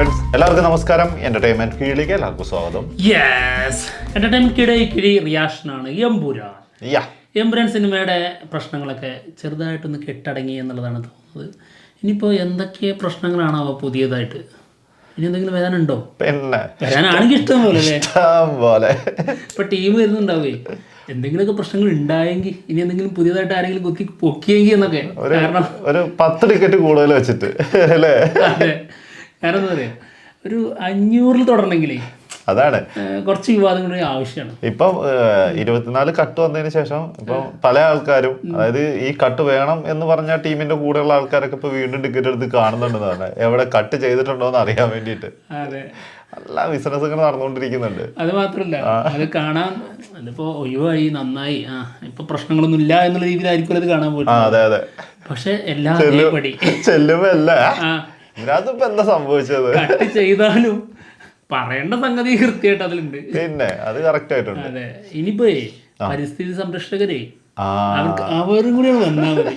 Friends, എല്ലാവർക്കും നമസ്കാരം. Entertainment കീഴിലേക്ക് എല്ലാവർക്കും സ്വാഗതം. എന്റർടൈൻമെന്റ് കിഴി റിയാക്ഷനാണ് എമ്പുരാൻ. എമ്പുരാൻ സിനിമയുടെ പ്രശ്നങ്ങളൊക്കെ ചെറുതായിട്ടൊന്ന് കെട്ടടങ്ങി എന്നുള്ളതാണ് തോന്നുന്നത്. ഇനിയിപ്പോൾ എന്തൊക്കെ പ്രശ്നങ്ങളാണോ പുതിയതായിട്ട്, ഇനി എന്തെങ്കിലും വരാനുണ്ടോ? പിന്നെ വരാനാണെങ്കിൽ ഇഷ്ടം പോലെ ഇപ്പൊ ടീം വരുന്നുണ്ടാവേ, എന്തെങ്കിലുമൊക്കെ പ്രശ്നങ്ങൾ ഉണ്ടായെങ്കിൽ, ഇനി എന്തെങ്കിലും പുതിയതായിട്ട് ആരെങ്കിലും കുത്തി പൊക്കിയെങ്കിൽ എന്നൊക്കെ. കാരണം ഒരു 10 ടിക്കറ്റ് കൂടുതൽ വെച്ചിട്ട് അല്ലേ? അതെ, കാരണം എന്താ പറയാ, ഒരു 500 തുടരണമെങ്കിലേ അതാണ് കുറച്ച് വിവാദങ്ങളുടെ ആവശ്യമാണ്. ഇപ്പം 24 കട്ട് വന്നതിന് ശേഷം ഇപ്പം പല ആൾക്കാരും, അതായത് ഈ കട്ട് വേണം എന്ന് പറഞ്ഞ ടീമിന്റെ കൂടെയുള്ള ആൾക്കാരൊക്കെ ഇപ്പൊ വീണ്ടും ടിക്കറ്റ് എടുത്ത് കാണുന്നുണ്ടെന്നാണ്, എവിടെ കട്ട് ചെയ്തിട്ടുണ്ടോ എന്ന് അറിയാൻ വേണ്ടിയിട്ട്. അതെ, നല്ല ബിസിനസ്സുകൾ നടന്നുകൊണ്ടിരിക്കുന്നുണ്ട്. അത് മാത്രല്ല, അത് കാണാൻ അതിപ്പോ ഒഴിവായി, നന്നായി, ഇപ്പൊ പ്രശ്നങ്ങളൊന്നും ഇല്ല എന്നുള്ള രീതിയിലായിരിക്കും അത് കാണാൻ പോയിട്ട്. അതെ അതെ, പക്ഷെ എല്ലാ ചെല്ലുമ്പോ അല്ല ഇതിനകത്തിപ്പോ എന്താ സംഭവിച്ചത്, കട്ട് ചെയ്താലും പറയേണ്ട സംഗതി കൃത്യമായിട്ട് അതിലുണ്ട്. പിന്നെ അത് കറക്റ്റ് ആയിട്ടുണ്ട്. അതെ, ഇനിയിപ്പോ പരിസ്ഥിതി സംരക്ഷകരെ അവരും കൂടിയാണ് വന്നാൽ മതി.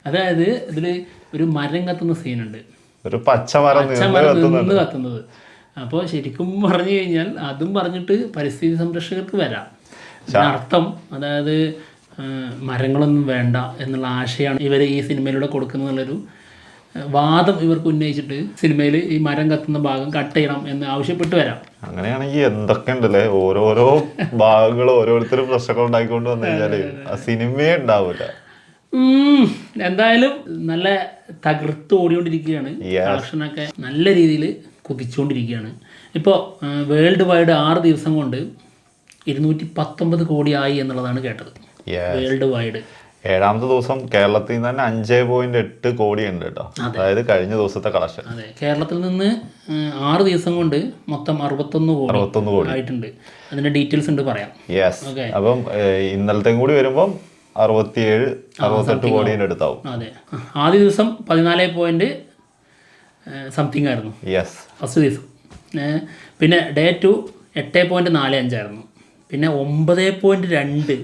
അതായത് ഇതില് ഒരു മരം കത്തുന്ന സീനുണ്ട്, ഒരു പച്ചമരം നിന്ന് കത്തുന്നത്. അപ്പോൾ ശരിക്കും പറഞ്ഞു കഴിഞ്ഞാൽ അതും പറഞ്ഞിട്ട് പരിസ്ഥിതി സംരക്ഷകർക്ക് വരാം. അർത്ഥം അതായത് മരങ്ങളൊന്നും വേണ്ട എന്നുള്ള ആശയമാണ് ഇവർ ഈ സിനിമയിലൂടെ കൊടുക്കുന്നുള്ളൊരു വാദം ഇവർക്ക് ഉന്നയിച്ചിട്ട് സിനിമയിൽ ഈ മരം കത്തുന്ന ഭാഗം കട്ട് ചെയ്യണം എന്ന് ആവശ്യപ്പെട്ട് വരാം. അങ്ങനെയാണെങ്കിൽ എന്തൊക്കെ ഉണ്ടല്ലേ, ഓരോരോ ഭാഗങ്ങൾ ഓരോരുത്തരും പ്രശ്നങ്ങൾ ഉണ്ടാക്കിക്കൊണ്ട് വന്നു കഴിഞ്ഞാല് ആ സിനിമയെ ഉണ്ടാവൂല. എന്തായാലും നല്ല തകർത്ത് ഓടിക്കൊണ്ടിരിക്കുകയാണ്. കളക്ഷനൊക്കെ നല്ല രീതിയിൽ കുതിച്ചുകൊണ്ടിരിക്കുകയാണ്. ഇപ്പോൾ വേൾഡ് വൈഡ് 6 ദിവസം കൊണ്ട് 219 കോടിയായി എന്നുള്ളതാണ് കേട്ടത്. വേൾഡ് വൈഡ് 7ാമത്തെ ദിവസം കേരളത്തിൽ നിന്ന് തന്നെ 5.8 കോടി ഉണ്ട് കേട്ടോ, അതായത് കഴിഞ്ഞ ദിവസത്തെ കളക്ഷൻ. അതെ, കേരളത്തിൽ നിന്ന് 6 ദിവസം കൊണ്ട് മൊത്തം 61 കോടി ആയിട്ടുണ്ട്. അതിന്റെ ഡീറ്റെയിൽസ് ഉണ്ട്, പറയാം. അപ്പം ഇന്നലത്തെയും കൂടി വരുമ്പം 67-68 കോടിയുടെ അടുത്താവും. അതെ, ആദ്യ ദിവസം 14 പോയിന്റ് സംതിങ് ആയിരുന്നു ഫസ്റ്റ് ദിവസം. പിന്നെ ഡേ 2 8.45 ആയിരുന്നു. പിന്നെ 9.2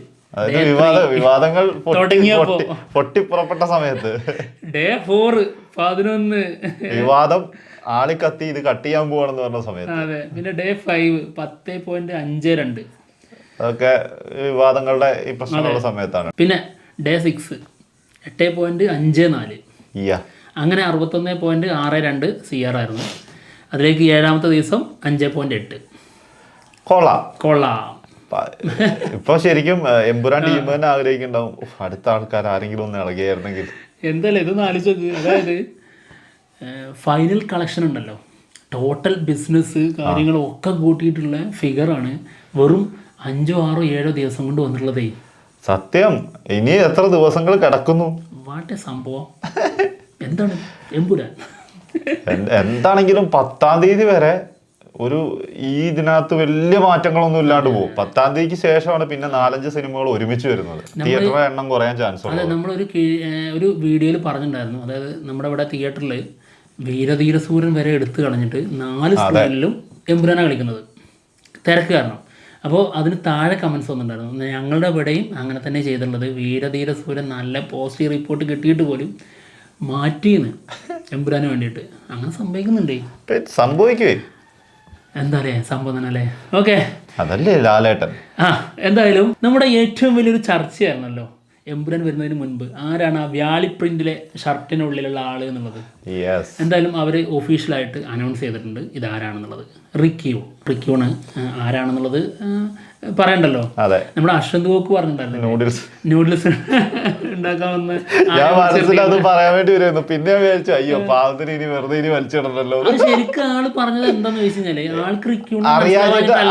വിവാദങ്ങൾ പൊട്ടിപ്പുറപ്പെട്ട സമയത്ത് ഡേ 4 11 വിവാദം ആളിക്കത്തി ഇത് കട്ട് ചെയ്യാൻ പോവാണെന്ന് പറഞ്ഞ സമയത്ത്. അതെ, പിന്നെ ഡേ 5 10.52 അതൊക്കെ വിവാദങ്ങളുടെ ഈ പ്രശ്നങ്ങളുടെ സമയത്താണ്. പിന്നെ ഡേ 6 8.54 അങ്ങനെ 61.62 CR ആയിരുന്നു. അതിലേക്ക് 7ാമത്തെ ദിവസം 5.8. കൊള്ളാം. ഇപ്പൊ ശരിക്കും എമ്പുരാൻ ടീം തന്നെ ആഗ്രഹിക്കുന്നുണ്ടാവും, അടുത്ത ആൾക്കാർ ആരെങ്കിലും ഒന്ന് ഇളകിയായിരുന്നെങ്കിൽ. എന്തായാലും ഇതൊന്ന് ആലോചിച്ച്, അതായത് ഫൈനൽ കളക്ഷൻ ഉണ്ടല്ലോ, ടോട്ടൽ ബിസിനസ് കാര്യങ്ങളും ഒക്കെ കൂട്ടിയിട്ടുള്ള ഫിഗറാണ് വെറും 5, 6, 7 ദിവസം കൊണ്ട് വന്നിട്ടുള്ളതേ. സത്യം, ഇനി എത്ര ദിവസങ്ങൾ കിടക്കുന്നു? വാട്ടെ സംഭവം എന്താണ് എമ്പുരാൻ. എന്താണെങ്കിലും 10ാം തീയതി വരെ ഒരു ഇതിനകത്ത് വലിയ മാറ്റങ്ങളൊന്നും ഇല്ലാണ്ട് പോകും. 10ാം തീയതിക്ക് ശേഷമാണ് പിന്നെ 4-5 സിനിമകൾ ഒരുമിച്ച് വരുന്നത്. തിയേറ്ററിന്റെ എണ്ണം കുറയാൻ ചാൻസ് ഉണ്ട്. നമ്മളൊരു വീഡിയോയിൽ പറഞ്ഞിട്ടുണ്ടായിരുന്നു, അതായത് നമ്മുടെ ഇവിടെ തിയേറ്ററിൽ വീരധീരസൂരൻ വരെ എടുത്തു കളഞ്ഞിട്ട് 4 സ്ക്രീനിലും എമ്പുരാനാണ് കളിക്കുന്നത്, തിരക്ക് കാരണം. അപ്പോൾ അതിന് താഴെ കമൻസ് വന്നിട്ടുണ്ടായിരുന്നു, ഞങ്ങളുടെ ഇവിടെയും അങ്ങനെ തന്നെ ചെയ്തിട്ടുള്ളത്, വീരധീരസൂരൻ നല്ല പോസിറ്റീവ് റിപ്പോർട്ട് കിട്ടിയിട്ട് പോലും മാറ്റിയെന്ന് എമ്പുരാന് വേണ്ടിയിട്ട്. അങ്ങനെ സംഭവിക്കുന്നുണ്ടേ, സംഭവിക്കുവേ. എന്താ അല്ലേ സംഭവം തന്നെ അല്ലേ? ഓക്കെ, അതല്ലേ ലാലേട്ടൻ. എന്തായാലും നമ്മുടെ ഏറ്റവും വലിയൊരു ചർച്ചയായിരുന്നല്ലോ എമ്പുരാൻ വരുന്നതിന് മുൻപ്, ആരാണ് ആ വ്യാളി പ്രിന്റിലെ ഷർട്ടിനുള്ളിലുള്ള ആള് എന്നുള്ളത്. എന്തായാലും അവർ ഒഫീഷ്യലായിട്ട് അനൗൺസ് ചെയ്തിട്ടുണ്ട് ഇതാരാണെന്നുള്ളത്. റിക്യൂണ് ആരാണെന്നുള്ളത് പറയണ്ടല്ലോ. നമ്മുടെ അശ്വന്ത് ഗോക്ക് പറഞ്ഞിട്ടുണ്ടായിരുന്നു നൂഡിൽസ് ഉണ്ടാക്കാമെന്ന്. അത് പറയാൻ വേണ്ടി വരുന്നു, പിന്നെ വിചാരിച്ചു അയ്യോ പാവത്തിന് ഇനി വെറുതെ ഇനി വലിച്ചിടണല്ലോ. ശരിക്കും ആള് പറഞ്ഞത് എന്താന്ന് ചോദിച്ചു കഴിഞ്ഞാല്, ആൾക്ക് റിക്യൂൺ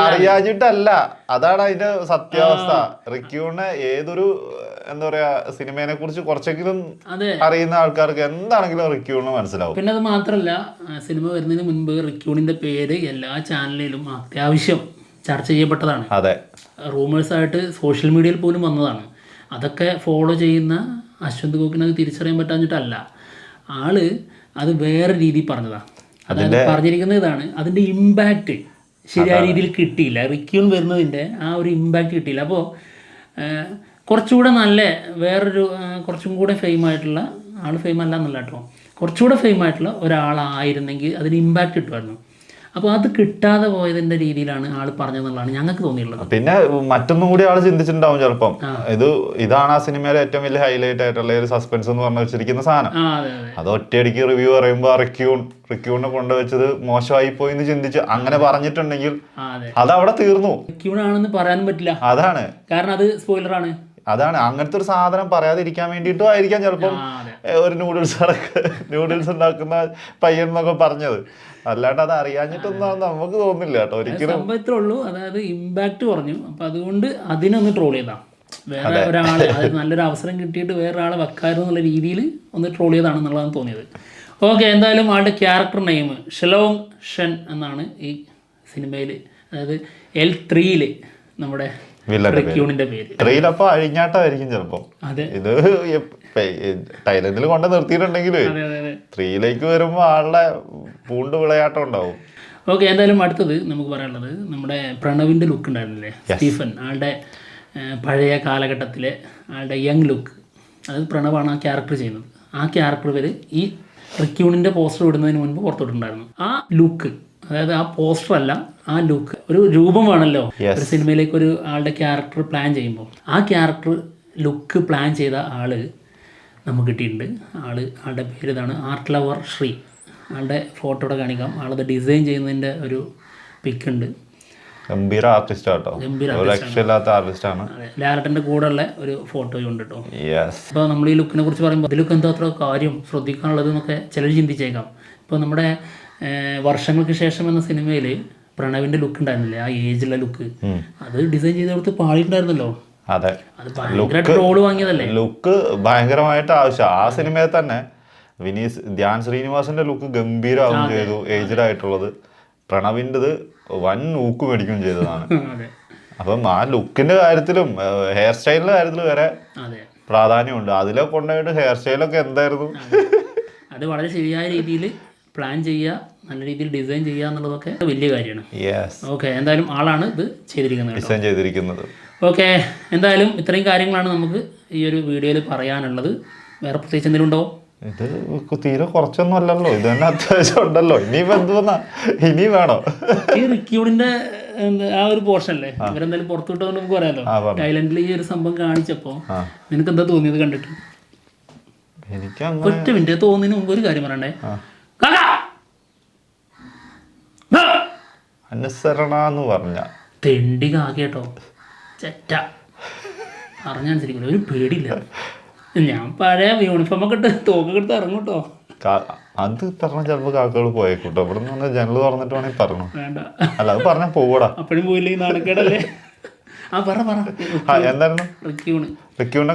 അറിയാഞ്ഞിട്ടല്ല, അതാണ് അതിന്റെ സത്യാവസ്ഥ. റിക്യൂണ് ഏതൊരു എന്താ പറയാ സിനിമയെ കുറിച്ച് കുറച്ചെങ്കിലും അറിയുന്ന ആൾക്കാർക്ക് എന്താണെങ്കിലും റിക്യൂണിന് മനസ്സിലാവും. പിന്നെ അത് മാത്രല്ല, സിനിമ വരുന്നതിന് മുൻപ് റിക്യൂണിന്റെ പേര് എല്ലാ ചാനലിലും അത്യാവശ്യം ചർച്ച ചെയ്യപ്പെട്ടതാണ്. റൂമേഴ്സായിട്ട് സോഷ്യൽ മീഡിയയിൽ പോലും വന്നതാണ്. അതൊക്കെ ഫോളോ ചെയ്യുന്ന അശ്വന്ത് ഗോക്കിനത് തിരിച്ചറിയാൻ പറ്റാഞ്ഞിട്ടല്ല, ആള് അത് വേറെ രീതിയിൽ പറഞ്ഞതാണ്. അതായത് പറഞ്ഞിരിക്കുന്ന ഇതാണ്, അതിൻ്റെ ഇമ്പാക്റ്റ് ശരിയായ രീതിയിൽ കിട്ടിയില്ല. റിക്യൂൺ വരുന്നതിൻ്റെ ആ ഒരു ഇമ്പാക്റ്റ് കിട്ടിയില്ല. അപ്പോൾ കുറച്ചുകൂടെ നല്ല വേറൊരു കുറച്ചും കൂടെ ഫെയിമായിട്ടുള്ള ആൾ, ഫെയിം അല്ല എന്നല്ല കേട്ടോ, കുറച്ചുകൂടെ ഫെയിമായിട്ടുള്ള ഒരാളായിരുന്നെങ്കിൽ അതിന് ഇമ്പാക്റ്റ് കിട്ടുമായിരുന്നു. അപ്പോൾ അത് കിട്ടാതെ പോയതിൻ്റെ രീതിയിലാണ് ആൾ പറഞ്ഞതെന്നുള്ളതാണ് ഞങ്ങൾക്ക് തോന്നിയിട്ടുള്ളത്. പിന്നെ മറ്റൊന്നും കൂടി ആൾ ചിന്തിച്ചിട്ടുണ്ടാവും ചിലപ്പം, ഇതാണ് ആ സിനിമയിലെ ഏറ്റവും വലിയ ഹൈലൈറ്റ് ആയിട്ടുള്ള ഒരു സസ്പെൻസ് എന്ന് പറഞ്ഞു വെച്ചിരിക്കുന്ന സാധനം. അത് ഒറ്റയടിക്ക് റിവ്യൂ പറയുമ്പോൾ റിക്യൂണിനെ കൊണ്ടുവച്ചത് മോശമായി പോയി എന്ന് ചിന്തിച്ച് അങ്ങനെ പറഞ്ഞിട്ടുണ്ടെങ്കിൽ അത് അവിടെ തീർന്നു. ആണെന്ന് പറയാനും പറ്റില്ല, അതാണ് കാരണം അത് സ്പോയിലറാണ്. അതാണ്, അങ്ങനത്തെ ഒരു സാധനം പറയാതിരിക്കാൻ വേണ്ടിയിട്ടും ആയിരിക്കാം ചിലപ്പം ഒരു നൂഡിൽസ് ഉണ്ടാക്കുന്ന പയ്യൻ എന്നൊക്കെ പറഞ്ഞത്. അല്ലാണ്ട് അത് അറിയാഞ്ഞിട്ടൊന്നും നമുക്ക് തോന്നുന്നില്ല കേട്ടോ ഒരിക്കലും. സംഭവത്തിലേ ഉള്ളൂ, അതായത് ഇമ്പാക്ട് കുറഞ്ഞു, അപ്പൊ അതുകൊണ്ട് അതിനൊന്ന് ട്രോൾ ചെയ്താ, വേറെ ഒരാളെ നല്ലൊരു അവസരം കിട്ടിയിട്ട് വേറൊരാളെ വെക്കായിരുന്നു എന്നുള്ള രീതിയിൽ ഒന്ന് ട്രോൾ ചെയ്താണെന്നുള്ളതാണ് തോന്നിയത്. ഓക്കെ, എന്തായാലും ആളുടെ ക്യാരക്ടർ നെയിം ഷെലോങ് ഷൻ എന്നാണ് ഈ സിനിമയിൽ, അതായത് L3 നമ്മുടെ റിക്യൂണിന്റെ പേര്. ട്രെയിലപ്പോ അഴിഞ്ഞാട്ടായിരിക്കും ചിലപ്പം. ഇത് ടൈലൻഡിൽ കൊണ്ട് നിർത്തിയിട്ടുണ്ടെങ്കിൽ 3 വരുമ്പോ ആളുടെ പൂണ്ട് വിളയാട്ടം ഉണ്ടാവും. ഓക്കെ, എന്തായാലും അടുത്തത് നമുക്ക് പറയാനുള്ളത് നമ്മുടെ പ്രണവിന്റെ ലുക്ക് ഉണ്ടായിരുന്നില്ലേ, സ്റ്റീഫൻ, ആളുടെ പഴയ കാലഘട്ടത്തിലെ ആളുടെ യങ് ലുക്ക്, അതായത് പ്രണവാണ് ആ ക്യാരക്ടർ ചെയ്യുന്നത്. ആ ക്യാരക്ടർ വരെ ഈ റിക്യൂണിന്റെ പോസ്റ്റർ ഇടുന്നതിന് മുൻപ് പുറത്തോട്ടുണ്ടായിരുന്നു. ആ ലുക്ക്, അതായത് ആ പോസ്റ്റർ അല്ല, ആ ലുക്ക്, ഒരു രൂപമാണല്ലോ ഒരു സിനിമയിലേക്ക് ഒരു ആളുടെ ക്യാരക്ടർ പ്ലാൻ ചെയ്യുമ്പോൾ. ആ ക്യാരക്ടർ ലുക്ക് പ്ലാൻ ചെയ്ത ആള് നമുക്ക് കിട്ടിയിട്ടുണ്ട്. ആളുടെ പേര് ഇതാണ്, ആർട്ട് ലവർ ശ്രീ. ആളുടെ ഫോട്ടോയുടെ കാണിക്കാം, ആളത് ഡിസൈൻ ചെയ്യുന്നതിൻ്റെ ഒരു പിക്ക് ഉണ്ട്. ഗംഭീര ആർട്ടിസ്റ്റ് ആട്ടോ, ആർട്ടിസ്റ്റാണ്. ലാലട്ടൻ്റെ കൂടെ ഉള്ള ഒരു ഫോട്ടോയും ഉണ്ട് കേട്ടോ. അപ്പോൾ നമ്മൾ ഈ ലുക്കിനെ കുറിച്ച് പറയുമ്പോൾ അതിലൊക്കെ എന്താ അത്ര കാര്യം ശ്രദ്ധിക്കാനുള്ളത് എന്നൊക്കെ ചിലർ ചിന്തിച്ചേക്കാം. ഇപ്പോൾ നമ്മുടെ വർഷങ്ങൾക്ക് ശേഷം എന്ന സിനിമയിൽ പ്രണവിന്റെ ലുക്ക് ഉണ്ടായിരുന്നില്ലേ, ആ ഏജിലുള്ള ലുക്ക്, അത് ഡിസൈൻ ചെയ്ത് കൊടുത്ത് പാടിയിട്ടുണ്ടായിരുന്നല്ലോ. അതെ, അത് ഭയങ്കര ട്രോള് വാങ്ങിയതല്ലേ. ലുക്ക് ഭയങ്കരമായിട്ട് ആവശ്യം. ആ സിനിമയിൽ തന്നെ ധ്യാൻ ശ്രീനിവാസന്റെ ലുക്ക് ഗംഭീരമാവുകയും ചെയ്തു, ഏജ്ഡ് ആയിട്ടുള്ളത്. പ്രണവിൻ്റെത് വൻ ഊക്ക് മേടിക്കുകയും ചെയ്തതാണ്. അപ്പം ആ ലുക്കിന്റെ കാര്യത്തിലും ഹെയർ സ്റ്റൈലിന്റെ കാര്യത്തിലും വരെ പ്രാധാന്യമുണ്ട്. അതിലെ കൊണ്ടുപോയിട്ട് ഹെയർ സ്റ്റൈലൊക്കെ എന്തായിരുന്നു, അത് വളരെ ശരിയായ രീതിയിൽ പ്ലാൻ ചെയ്യുക, നല്ല രീതിയിൽ ഡിസൈൻ ചെയ്യുക എന്നുള്ളതൊക്കെ വലിയ കാര്യമാണ്. ഓക്കെ, എന്തായാലും ആളാണ് ഇത് ചെയ്തിരിക്കുന്നത്. ഓക്കെ, എന്തായാലും ഇത്രയും കാര്യങ്ങളാണ് നമുക്ക് ഈ ഒരു വീഡിയോയിൽ പറയാനുള്ളത്. വേറെ പ്രത്യേകിച്ച് എന്തെങ്കിലും ഉണ്ടോ? ഇത് തീരെ കുറച്ചൊന്നും അല്ലല്ലോ, ഇത് തന്നെ അത്യാവശ്യം ഉണ്ടല്ലോ. ഇനി വേണോ? ഈ റിക്യൂണിന്റെ ആ ഒരു പോർഷൻ അല്ലേ ഇവരെന്തായാലും പുറത്തു വിട്ടതുകൊണ്ട് നമുക്ക് പറയാലോ. തായ്ലൻഡിൽ ഈ ഒരു സംഭവം കാണിച്ചപ്പോ നിനക്ക് എന്താ തോന്നിയത് കണ്ടിട്ട്? എനിക്ക് ഒറ്റ മിനിറ്റ് തോന്നിന് മുമ്പ് ഒരു കാര്യം പറയണ്ടേ. അനുസരണ എന്ന് പറഞ്ഞ തെണ്ടി കാക്കേട്ടോ, ചെറ്റ അറിഞ്ഞനുസരിക്കില്ല, ഒരു പേടിയില്ല. ഞാൻ പഴയ യൂണിഫോം ഒക്കെ ഇട്ട് തോക്കൊക്കെ എടുത്ത് ഇറങ്ങൂട്ടോ. അത് പറഞ്ഞ ചിലപ്പോ കാക്കകൾ പോയേക്കൂട്ടോ. ഇവിടെ നിന്ന് ജനൽ തുറന്നിട്ട് വേണമെങ്കിൽ പറഞ്ഞു. വേണ്ട, അല്ല അത് പറഞ്ഞാ പോവൂടാ. അപ്പഴും പോയില്ലേ, നാണക്കേടല്ലേ. എന്തായിരുന്നു റിക്യൂണിനെ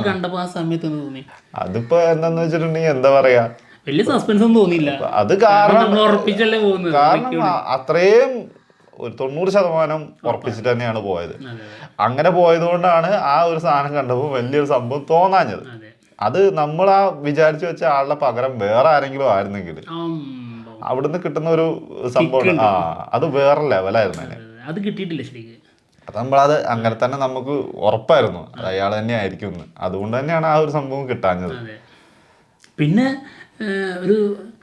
കണ്ടപ്പോ ആ സമയത്ത് തോന്നി. അതിപ്പോ എന്താന്ന് വെച്ചിട്ടുണ്ടെങ്കിൽ എന്താ പറയാ, വലിയ സസ്പെൻസ് ഒന്നും തോന്നിയില്ല. അത് കാരണം ഉറപ്പിച്ചല്ലേ പോകുന്നത്. കാരണം അത്രയും ഒരു 90% ഉറപ്പിച്ചിട്ട് തന്നെയാണ് പോയത്. അങ്ങനെ പോയത് കൊണ്ടാണ് ആ ഒരു സാധനം കണ്ടപ്പോൾ വലിയൊരു സംഭവം തോന്നാഞ്ഞത്. അത് നമ്മൾ ആ വിചാരിച്ചു വെച്ച ആളുടെ പകരം വേറെ ആരെങ്കിലും ആയിരുന്നെങ്കിൽ അവിടുന്ന് കിട്ടുന്ന ഒരു സംഭവം അത് വേറെ ലെവലായിരുന്നു. അത് കിട്ടിയിട്ടില്ല ശരിക്കും. അത് നമ്മളത് അങ്ങനെ തന്നെ നമുക്ക് ഉറപ്പായിരുന്നു അത് അയാൾ തന്നെ ആയിരിക്കും എന്ന്. അതുകൊണ്ട് തന്നെയാണ് ആ ഒരു സംഭവം കിട്ടാഞ്ഞത്. പിന്നെ ഒരു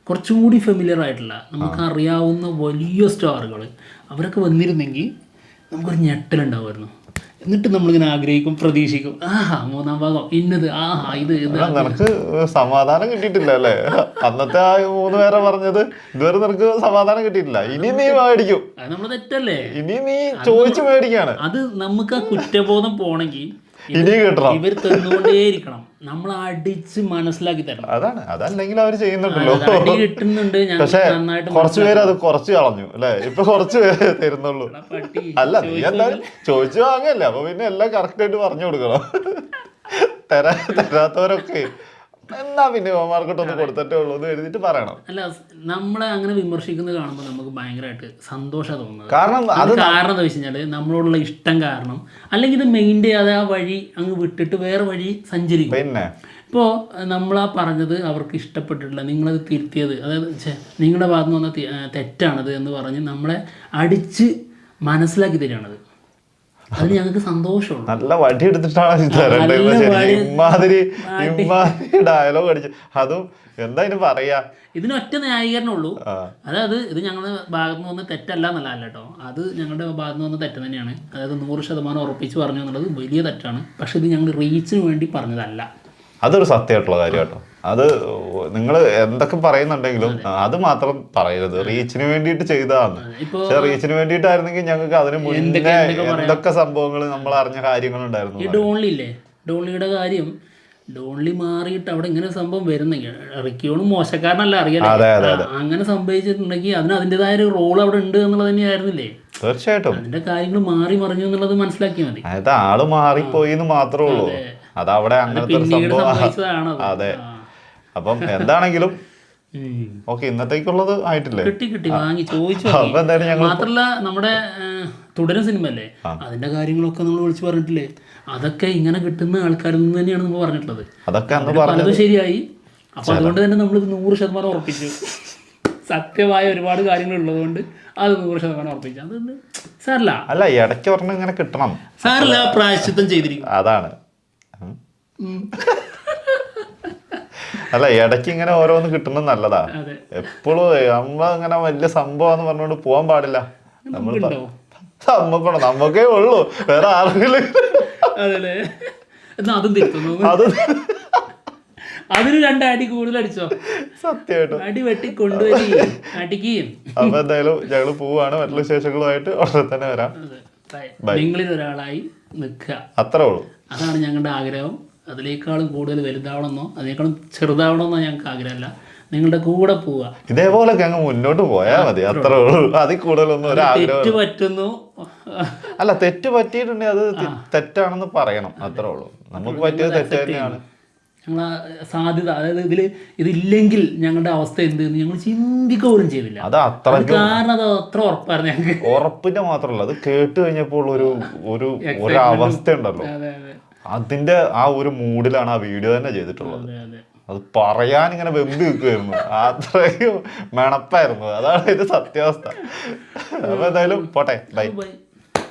കുറച്ചും കൂടി ഫെമിലിയർ ആയിട്ടുള്ള നമുക്ക് അറിയാവുന്ന വലിയ സ്റ്റാറുകൾ അവരൊക്കെ വന്നിരുന്നെങ്കിൽ നമുക്കൊരു ഞെട്ടലുണ്ടാവുമായിരുന്നു. എന്നിട്ട് നമ്മളിങ്ങനെ ആഗ്രഹിക്കും, പ്രതീക്ഷിക്കും, മൂന്നാം ഭാഗം ഇന്നത്, ഇത് നിനക്ക് സമാധാനം കിട്ടിയിട്ടില്ല അല്ലേ? അന്നത്തെ ആ 3 പേരെ പറഞ്ഞത് ഇതുവരെ നിനക്ക് സമാധാനം കിട്ടിയിട്ടില്ല. ഇനി നീ മേടിക്കും, അത് നമ്മളെ തെറ്റല്ലേ? ഇനി നീ ചോദിച്ചു മേടിക്കാണ്. അത് നമുക്ക് ആ കുറ്റബോധം പോണെങ്കിൽ ഇനി കിട്ടണം, ഇവർ തന്നുകൊണ്ടേയിരിക്കണം, നമ്മൾ അടിച്ച് മനസ്സിലാക്കി തരണം. അതാണ്, അതല്ലെങ്കിൽ അവര് ചെയ്യുന്നുണ്ടല്ലോ. കിട്ടുന്നുണ്ട്, പക്ഷെ കുറച്ചു പേര് അത് കുറച്ച് കളഞ്ഞു അല്ലെ, ഇപ്പൊ കുറച്ച് പേര് തരുന്നുള്ളൂ. അല്ല, നീ എന്തായാലും ചോദിച്ചു വാങ്ങല്ലേ, അപ്പൊ പിന്നെ എല്ലാം കറക്റ്റ് ആയിട്ട് പറഞ്ഞു കൊടുക്കണം. തരാത്തവരൊക്കെ എന്നാ പിന്നെ മാർക്കറ്റൊന്ന് കൊടുത്തിട്ടേ ഉള്ളൂ എന്ന് എഴുതിട്ട് പറയണം. അല്ല, നമ്മളെ അങ്ങനെ വിമർശിക്കുന്നത് കാണുമ്പോൾ നമുക്ക് ഭയങ്കരമായിട്ട് സന്തോഷം തോന്നുന്നത്. കാരണം എന്താ വെച്ച് കഴിഞ്ഞാൽ നമ്മളോടുള്ള ഇഷ്ടം കാരണം, അല്ലെങ്കിൽ ഇത് മെയിൻ ചെയ്യാതെ ആ വഴി അങ്ങ് വിട്ടിട്ട് വേറെ വഴി സഞ്ചരിക്കും. പിന്നെ ഇപ്പോൾ നമ്മളാ പറഞ്ഞത് അവർക്ക് ഇഷ്ടപ്പെട്ടിട്ടില്ല, നിങ്ങളത് തിരുത്തിയത്, അതായത് നിങ്ങളുടെ ഭാഗത്ത് നിന്ന് വന്ന തെറ്റാണത് എന്ന് പറഞ്ഞ് നമ്മളെ അടിച്ച് മനസ്സിലാക്കി തരികയാണത്. അത് ഞങ്ങൾക്ക് സന്തോഷമുള്ളൂ. നല്ല വടി എടുത്തിട്ടാണ് തരേണ്ടത്. ഇമാതിരി ഡയലോഗ് അടിച്ച് അതും എന്താ ഇതിന് പറയാ. ഇതിനൊറ്റ ന്യായീകരണമുള്ളൂ. അതായത് ഇത് ഞങ്ങളുടെ ഭാഗത്ത് നിന്ന് വന്ന് തെറ്റല്ല എന്നല്ല കേട്ടോ, അത് ഞങ്ങളുടെ ഭാഗത്ത് നിന്ന് വന്ന് തെറ്റ് തന്നെയാണ്. അതായത് 100% ഉറപ്പിച്ച് പറഞ്ഞു എന്നുള്ളത് വലിയ തെറ്റാണ്. പക്ഷെ ഇത് ഞങ്ങൾ റീച്ചിന് വേണ്ടി പറഞ്ഞതല്ല. അതൊരു സത്യമായിട്ടുള്ള കാര്യം കേട്ടോ. അത് നിങ്ങൾ എന്തൊക്കെ പറയുന്നുണ്ടെങ്കിലും അത് മാത്രം പറയരുത്. റീച്ചിന് വേണ്ടിയിട്ട് ചെയ്തതാണ്. പക്ഷെ റീച്ചിന് വേണ്ടിയിട്ടായിരുന്നെങ്കിൽ ഞങ്ങൾക്ക് അതിന് മുന്നേ എന്തൊക്കെ സംഭവങ്ങൾ നമ്മൾ അറിഞ്ഞ കാര്യങ്ങളുണ്ടായിരുന്നു. ഈ ഡോൺലി ഇല്ലേ, ഡോൺലിയുടെ കാര്യം, ഡോൺലി മാറിയിട്ട് അവിടെ ഇങ്ങനെ സംഭവം വരുന്നെങ്കിൽ റിക്കിയോണും മോശക്കാരനല്ല, അറിയാലോ. അങ്ങനെ സംഭവിച്ചിട്ടുണ്ടെങ്കിൽ അതിന് അതിൻ്റെതായ ഒരു റോൾ അവിടെ ഉണ്ട് എന്നുള്ളത് തന്നെയായിരുന്നില്ലേ. തീർച്ചയായിട്ടും അതിന്റെ കാര്യങ്ങൾ മാറി മറിഞ്ഞു എന്നുള്ളത് മനസ്സിലാക്കിയാൽ മതി. അതായത് ആള് മാറിപ്പോയി എന്ന് മാത്രമേ ഉള്ളൂ. അതവിടെ അങ്ങനത്തെ ഒരു സംഭവം. അതെ. അപ്പം എന്താണെങ്കിലും ഓക്കെ, ഇന്നത്തേക്കുള്ളത് ആയിട്ടില്ലേ? കിട്ടി വാങ്ങി ചോദിച്ചു. മാത്രല്ല നമ്മുടെ തുടരും സിനിമ അല്ലേ, അതിന്റെ കാര്യങ്ങളൊക്കെ നമ്മൾ വിളിച്ചു പറഞ്ഞിട്ടില്ലേ. അതൊക്കെ ഇങ്ങനെ കിട്ടുന്ന ആൾക്കാരിൽ നിന്ന് തന്നെയാണ് നമ്മൾ പറഞ്ഞിട്ടുള്ളത്. പലതും ശരിയായി. അപ്പൊ അതുകൊണ്ട് തന്നെ നമ്മൾ 100% ഉറപ്പിച്ചു. സത്യമായ ഒരുപാട് കാര്യങ്ങൾ ഉള്ളതുകൊണ്ട് അത് 100% ഉറപ്പിച്ചു. അതൊന്ന് സാറില്ല, അല്ല ഇടയ്ക്ക് പറഞ്ഞ ഇങ്ങനെ കിട്ടണം. സാറില്ല, പ്രായശ്ചിത്തം ചെയ്തിരിക്കും. അതാണ്. അല്ല ഇടയ്ക്ക് ഇങ്ങനെ ഓരോന്ന് കിട്ടുന്നത് നല്ലതാ. എപ്പോഴും നമ്മളിങ്ങനെ വലിയ സംഭവം പറഞ്ഞോണ്ട് പോവാൻ പാടില്ല. നമ്മക്കേ ഉള്ളൂ, വേറെ ആരെങ്കിലും അതിന് 2 അടി കൂടുതൽ അടിച്ചോ. സത്യമായിട്ടും അടി വെട്ടി കൊണ്ടുവരി അടിക്കുകയും. അപ്പൊ എന്തായാലും ഞങ്ങള് പോവാണ്. മറ്റുള്ള വിശേഷങ്ങളുമായിട്ട് ഉടനെ തന്നെ വരാം. നിങ്ങളിൽ ഒരാളായി നിൽക്കുക, അത്രേ ഉള്ളൂ. അതാണ് ഞങ്ങളുടെ ആഗ്രഹം. അതിനേക്കാളും കൂടുതൽ വലുതാവണമെന്നോ അതിനേക്കാളും ചെറുതാവണമെന്നോ ഞങ്ങൾക്ക് ആഗ്രഹമല്ല. നിങ്ങളുടെ കൂടെ പോവുക. ഇതേപോലൊക്കെ അങ്ങ് മുന്നോട്ട് പോയാൽ മതി, അത്രേ ഉള്ളൂ. അതിൽ കൂടുതലൊന്നും തെറ്റ് പറ്റുന്നു. അല്ല, തെറ്റ് പറ്റിയിട്ടുണ്ടെങ്കിൽ അത് തെറ്റാണെന്ന് പറയണം, അത്രേ ഉള്ളൂ. നമുക്ക് പറ്റിയത് തെറ്റ് തന്നെയാണ്. ഞങ്ങൾ സാധ്യത, അതായത് ഇതില്ലെങ്കിൽ ഞങ്ങളുടെ അവസ്ഥ എന്ത് ഞങ്ങൾ ചിന്തിക്കുക പോലും ചെയ്തില്ല. അത് അത്ര കാരണം അത് അത്ര ഉറപ്പായിരുന്നു ഞങ്ങൾക്ക്. ഉറപ്പിന്റെ മാത്രമല്ല, അത് കേട്ട് കഴിഞ്ഞപ്പോൾ ഒരു അവസ്ഥ ഉണ്ടല്ലോ, അതിന്റെ ആ ഒരു മൂഡിലാണ് ആ വീഡിയോ തന്നെ ചെയ്തിട്ടുള്ളത്. അത് പറയാൻ ഇങ്ങനെ വെമ്പി നിൽക്കുമായിരുന്നു, അത്രയും മണപ്പായിരുന്നു. അതാണ് ഇത് സത്യാവസ്ഥ. അപ്പൊ എന്തായാലും പോട്ടെ, ബൈ.